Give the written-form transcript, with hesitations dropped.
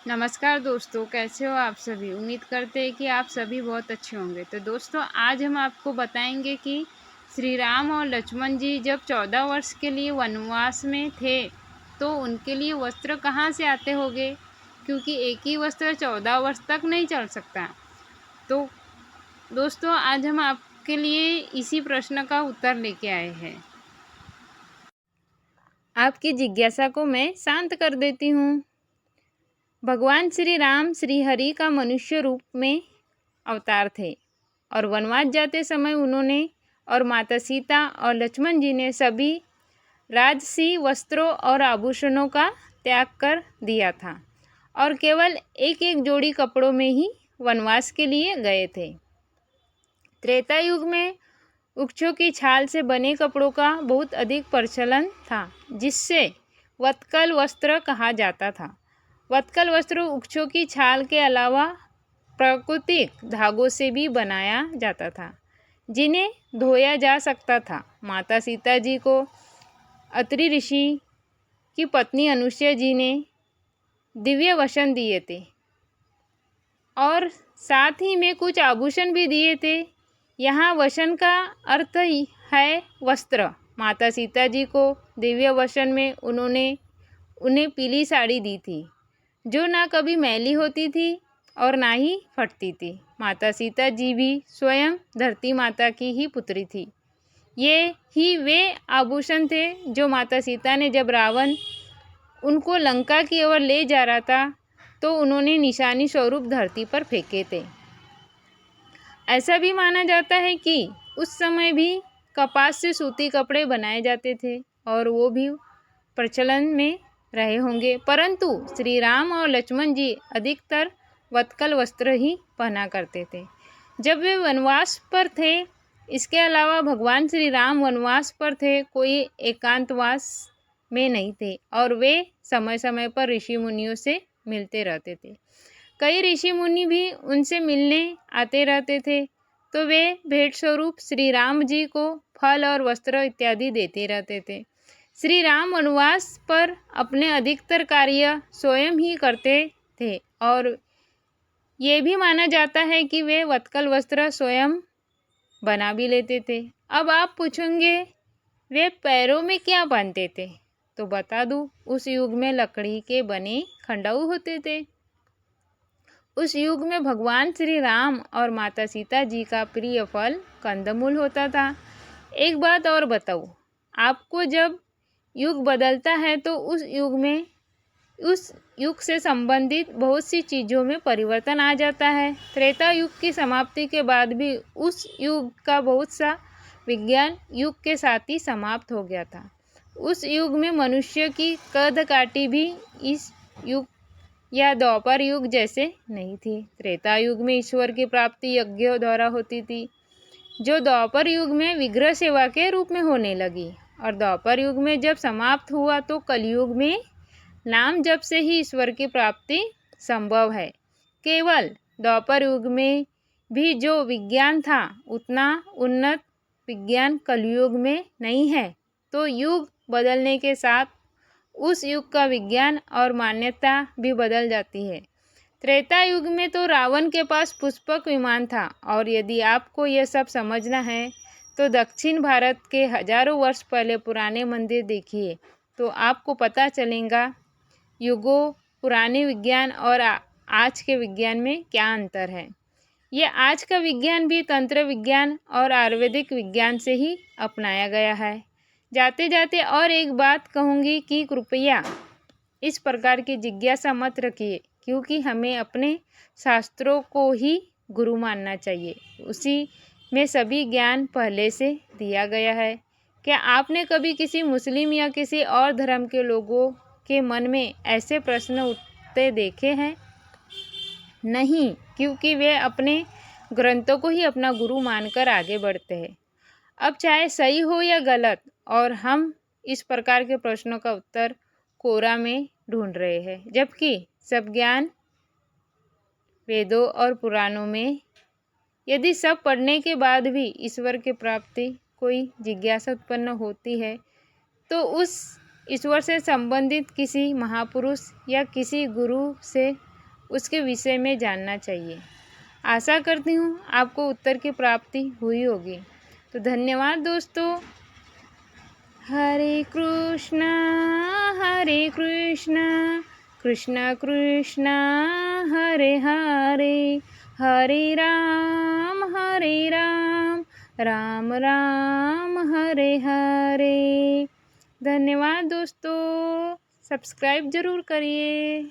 नमस्कार दोस्तों, कैसे हो आप सभी। उम्मीद करते हैं कि आप सभी बहुत अच्छे होंगे। तो दोस्तों, आज हम आपको बताएंगे कि श्री राम और लक्ष्मण जी जब 14 वर्ष के लिए वनवास में थे तो उनके लिए वस्त्र कहाँ से आते होंगे, क्योंकि एक ही वस्त्र 14 वर्ष तक नहीं चल सकता। तो दोस्तों, आज हम आपके लिए इसी प्रश्न का उत्तर लेके आए हैं। आपकी जिज्ञासा को मैं शांत कर देती हूँ। भगवान श्री राम श्री हरि का मनुष्य रूप में अवतार थे और वनवास जाते समय उन्होंने और माता सीता और लक्ष्मण जी ने सभी राजसी वस्त्रों और आभूषणों का त्याग कर दिया था और केवल एक एक जोड़ी कपड़ों में ही वनवास के लिए गए थे। त्रेता युग में वृक्षों की छाल से बने कपड़ों का बहुत अधिक प्रचलन था, जिससे वत्कल वस्त्र कहा जाता था। वत्कल वस्त्र वृक्षों की छाल के अलावा प्राकृतिक धागों से भी बनाया जाता था, जिन्हें धोया जा सकता था। माता सीता जी को अत्रि ऋषि की पत्नी अनुसुईया जी ने दिव्य वसन दिए थे और साथ ही में कुछ आभूषण भी दिए थे। यहाँ वसन का अर्थ है वस्त्र। माता सीता जी को दिव्य वसन में उन्हें पीली साड़ी दी थी, जो ना कभी मैली होती थी और ना ही फटती थी। माता सीता जी भी स्वयं धरती माता की ही पुत्री थी। ये ही वे आभूषण थे जो माता सीता ने जब रावण उनको लंका की ओर ले जा रहा था तो उन्होंने निशानी स्वरूप धरती पर फेंके थे। ऐसा भी माना जाता है कि उस समय भी कपास से सूती कपड़े बनाए जाते थे और वो भी प्रचलन में रहे होंगे, परंतु श्री राम और लक्ष्मण जी अधिकतर वत्कल वस्त्र ही पहना करते थे जब वे वनवास पर थे। इसके अलावा भगवान श्री राम वनवास पर थे, कोई एकांतवास में नहीं थे और वे समय समय पर ऋषि मुनियों से मिलते रहते थे। कई ऋषि मुनि भी उनसे मिलने आते रहते थे, तो वे भेंट स्वरूप श्री राम जी को फल और वस्त्र इत्यादि देते रहते थे। श्री राम वनवास पर अपने अधिकतर कार्य स्वयं ही करते थे और ये भी माना जाता है कि वे वत्कल वस्त्र स्वयं बना भी लेते थे। अब आप पूछेंगे वे पैरों में क्या पहनते थे, तो बता दूं, उस युग में लकड़ी के बने खंडाऊ होते थे। उस युग में भगवान श्री राम और माता सीता जी का प्रिय फल कंदमूल होता था। एक बात और बताऊं, आपको जब युग बदलता है तो उस युग से संबंधित बहुत सी चीज़ों में परिवर्तन आ जाता है। त्रेता युग की समाप्ति के बाद भी उस युग का बहुत सा विज्ञान युग के साथ ही समाप्त हो गया था। उस युग में मनुष्य की कद काठी भी इस युग या द्वापर युग जैसे नहीं थी। त्रेता युग में ईश्वर की प्राप्ति यज्ञों द्वारा होती थी, जो द्वापर युग में विग्रह सेवा के रूप में होने लगी, और द्वापर युग में जब समाप्त हुआ तो कलयुग में नाम जप से ही ईश्वर की प्राप्ति संभव है। केवल द्वापर युग में भी जो विज्ञान था उतना उन्नत विज्ञान कलयुग में नहीं है। तो युग बदलने के साथ उस युग का विज्ञान और मान्यता भी बदल जाती है। त्रेता युग में तो रावण के पास पुष्पक विमान था, और यदि आपको यह सब समझना है तो दक्षिण भारत के हजारों वर्ष पहले पुराने मंदिर देखिए, तो आपको पता चलेगा युगों पुराने विज्ञान और आज के विज्ञान में क्या अंतर है। यह आज का विज्ञान भी तंत्र विज्ञान और आयुर्वेदिक विज्ञान से ही अपनाया गया है। जाते जाते और एक बात कहूँगी कि कृपया इस प्रकार की जिज्ञासा मत रखिए, क्योंकि हमें अपने शास्त्रों को ही गुरु मानना चाहिए। उसी में सभी ज्ञान पहले से दिया गया है। क्या आपने कभी किसी मुस्लिम या किसी और धर्म के लोगों के मन में ऐसे प्रश्न उठते देखे हैं? नहीं, क्योंकि वे अपने ग्रंथों को ही अपना गुरु मानकर आगे बढ़ते हैं। अब चाहे सही हो या गलत, और हम इस प्रकार के प्रश्नों का उत्तर कोरा में ढूंढ रहे हैं, जबकि सब ज्ञान वेदों और पुराणों में। यदि सब पढ़ने के बाद भी ईश्वर की प्राप्ति कोई जिज्ञासा उत्पन्न होती है, तो उस ईश्वर से संबंधित किसी महापुरुष या किसी गुरु से उसके विषय में जानना चाहिए। आशा करती हूँ आपको उत्तर की प्राप्ति हुई होगी। तो धन्यवाद दोस्तों। हरे कृष्णा कृष्ण कृष्ण हरे हरे, हरे राम राम राम हरे हरे। धन्यवाद दोस्तों। सब्सक्राइब ज़रूर करिए।